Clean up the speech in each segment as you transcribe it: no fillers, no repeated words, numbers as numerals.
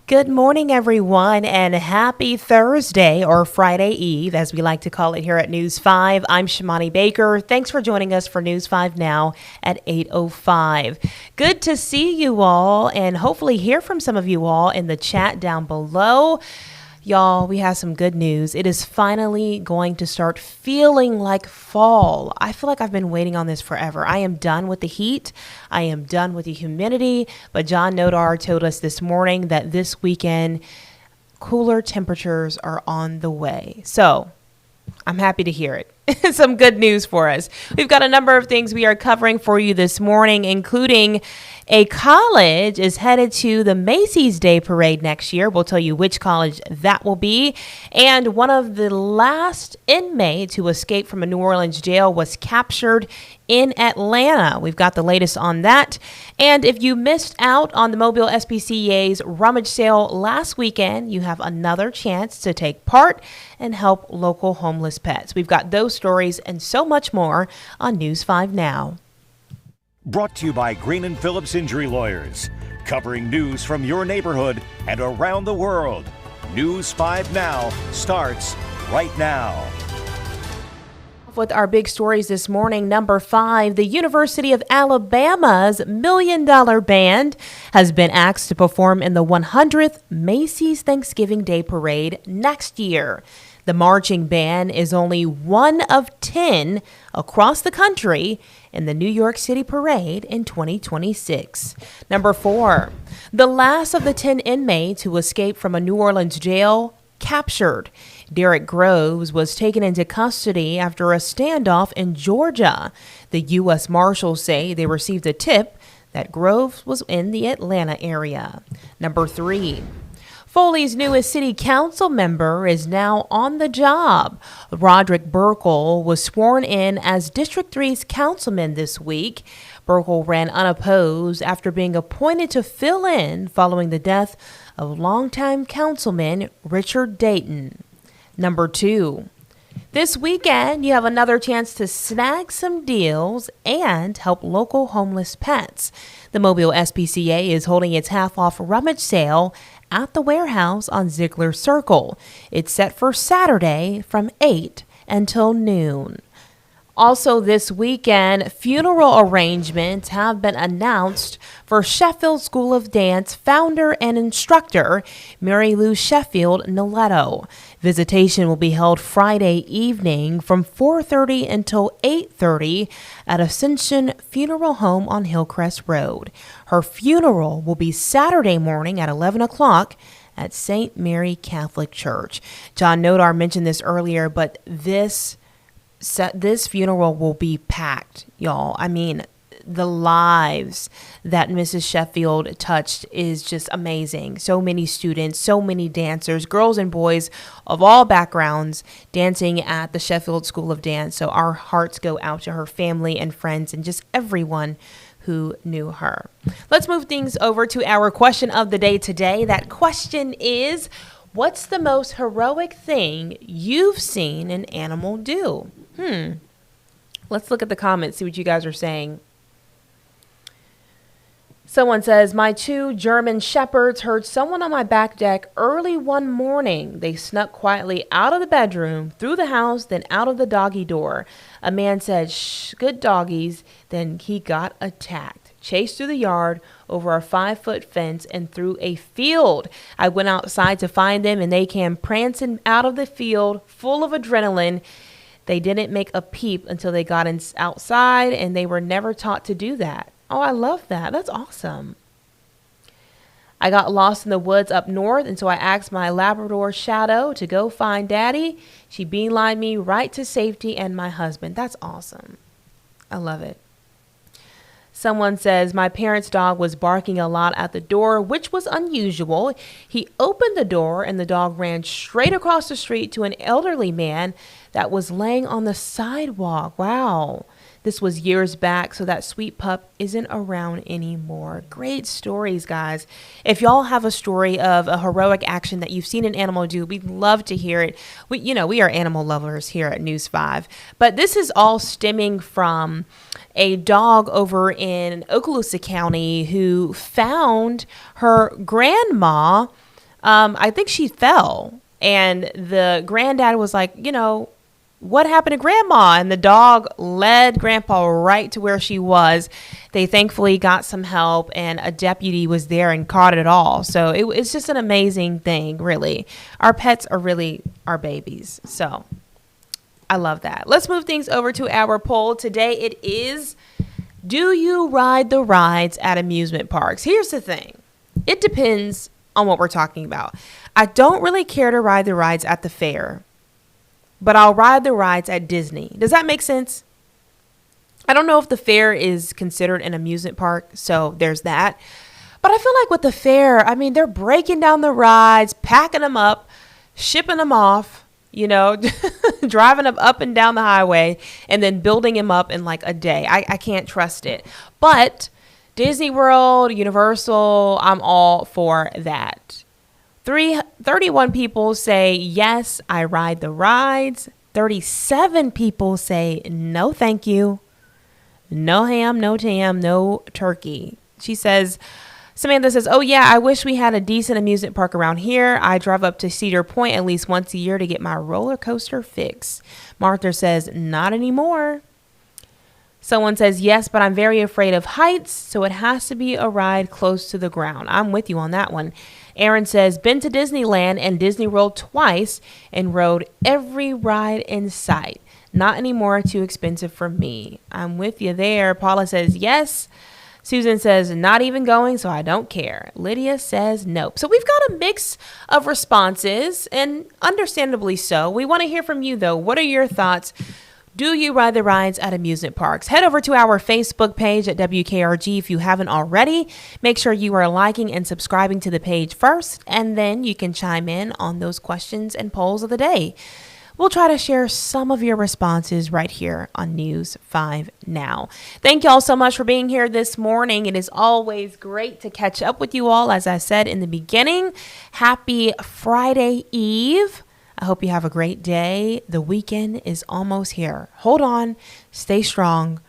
Good morning, everyone, and happy Thursday or Friday Eve, as we like to call it here at News 5. I'm Shamani Baker. Thanks for joining us for News 5 Now at 8:05. Good to see you all and hopefully hear from some of you all in the chat down below. Y'all, we have some good news. It is finally going to start feeling like fall. I feel like I've been waiting on this forever. I am done with the heat. I am done with the humidity. But John Nodar told us this morning that this weekend, cooler temperatures are on the way. So I'm happy to hear it. Some good news for us. We've got a number of things we are covering for you this morning, including a college is headed to the Macy's Day Parade next year. We'll tell you which college that will be. And one of the last inmates who escaped from a New Orleans jail was captured in Atlanta. We've got the latest on that. And if you missed out on the Mobile SPCA's rummage sale last weekend, you have another chance to take part and help local homeless pets. We've got those stories and so much more on News 5 Now. Brought to you by Green and Phillips Injury Lawyers, covering news from your neighborhood and around the world. News 5 Now starts right now. With our big stories this morning, number 5, the University of Alabama's $1 million band has been asked to perform in the 100th Macy's Thanksgiving Day Parade next year. The marching band is only one of 10 across the country in the New York City Parade in 2026. Number 4, the last of the 10 inmates who escaped from a New Orleans jail captured. Derek Groves was taken into custody after a standoff in Georgia. The U.S. Marshals say they received a tip that Groves was in the Atlanta area. Number 3, Foley's newest city council member is now on the job. Roderick Burkle was sworn in as District 3's councilman this week. Burkle ran unopposed after being appointed to fill in following the death of longtime councilman Richard Dayton. Number 2, this weekend you have another chance to snag some deals and help local homeless pets. The Mobile SPCA is holding its half-off rummage sale at the warehouse on Ziegler Circle. It's set for Saturday from 8 until noon. Also this weekend, funeral arrangements have been announced for Sheffield School of Dance founder and instructor Mary Lou Sheffield Noletto. Visitation will be held Friday evening from 4:30 until 8:30 at Ascension Funeral Home on Hillcrest Road. Her funeral will be Saturday morning at 11 o'clock at St. Mary Catholic Church. John Nodar mentioned this earlier, but this funeral will be packed, y'all. I mean, the lives that Mrs. Sheffield touched is just amazing. So many students, so many dancers, girls and boys of all backgrounds dancing at the Sheffield School of Dance. So our hearts go out to her family and friends and just everyone who knew her. Let's move things over to our question of the day today. That question is, what's the most heroic thing you've seen an animal do? Let's look at the comments, see what you guys are saying. Someone says, my 2 German shepherds heard someone on my back deck early one morning. They snuck quietly out of the bedroom, through the house, then out of the doggy door. A man said, shh, good doggies. Then he got attacked. Chased through the yard, over a 5-foot fence, and through a field. I went outside to find them, and they came prancing out of the field, full of adrenaline. They didn't make a peep until they got outside, and they were never taught to do that. Oh, I love that. That's awesome. I got lost in the woods up north, and so I asked my Labrador Shadow to go find Daddy. She beelined me right to safety and my husband. That's awesome. I love it. Someone says, my parents' dog was barking a lot at the door, which was unusual. He opened the door and the dog ran straight across the street to an elderly man that was laying on the sidewalk. Wow. This was years back, so that sweet pup isn't around anymore. Great stories, guys. If y'all have a story of a heroic action that you've seen an animal do, we'd love to hear it. We are animal lovers here at News 5. But this is all stemming from a dog over in Okaloosa County who found her grandma I think she fell, and the granddad was like, what happened to grandma? And the dog led grandpa right to where she was. They thankfully got some help, and a deputy was there and caught it all. So it's just an amazing thing, really. Our pets are really our babies. So I love that. Let's move things over to our poll. Today it is, do you ride the rides at amusement parks? Here's the thing. It depends on what we're talking about. I don't really care to ride the rides at the fair, but I'll ride the rides at Disney. Does that make sense? I don't know if the fair is considered an amusement park, so there's that. But I feel like with the fair, they're breaking down the rides, packing them up, shipping them off, driving them up and down the highway, and then building them up in like a day. I can't trust it. But Disney World, Universal, I'm all for that. 31 people say, yes, I ride the rides. 37 people say, no, thank you. No ham, no tam, no turkey. Samantha says, oh, yeah, I wish we had a decent amusement park around here. I drive up to Cedar Point at least once a year to get my roller coaster fix. Martha says, not anymore. Someone says, yes, but I'm very afraid of heights, so it has to be a ride close to the ground. I'm with you on that one. Aaron says, been to Disneyland and Disney World twice and rode every ride in sight. Not anymore, too expensive for me. I'm with you there. Paula says, yes. Susan says, not even going, so I don't care. Lydia says, nope. So we've got a mix of responses, and understandably so. We want to hear from you, though. What are your thoughts? Do you ride the rides at amusement parks? Head over to our Facebook page at WKRG if you haven't already. Make sure you are liking and subscribing to the page first, and then you can chime in on those questions and polls of the day. We'll try to share some of your responses right here on News 5 Now. Thank you all so much for being here this morning. It is always great to catch up with you all. As I said in the beginning, happy Friday Eve. I hope you have a great day. The weekend is almost here. Hold on. Stay strong.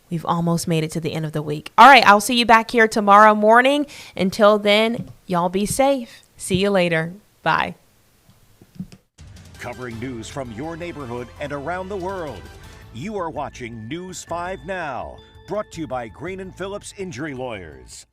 We've almost made it to the end of the week. All right. I'll see you back here tomorrow morning. Until then, y'all be safe. See you later. Bye. Covering news from your neighborhood and around the world. You are watching News 5 Now, brought to you by Green & Phillips Injury Lawyers.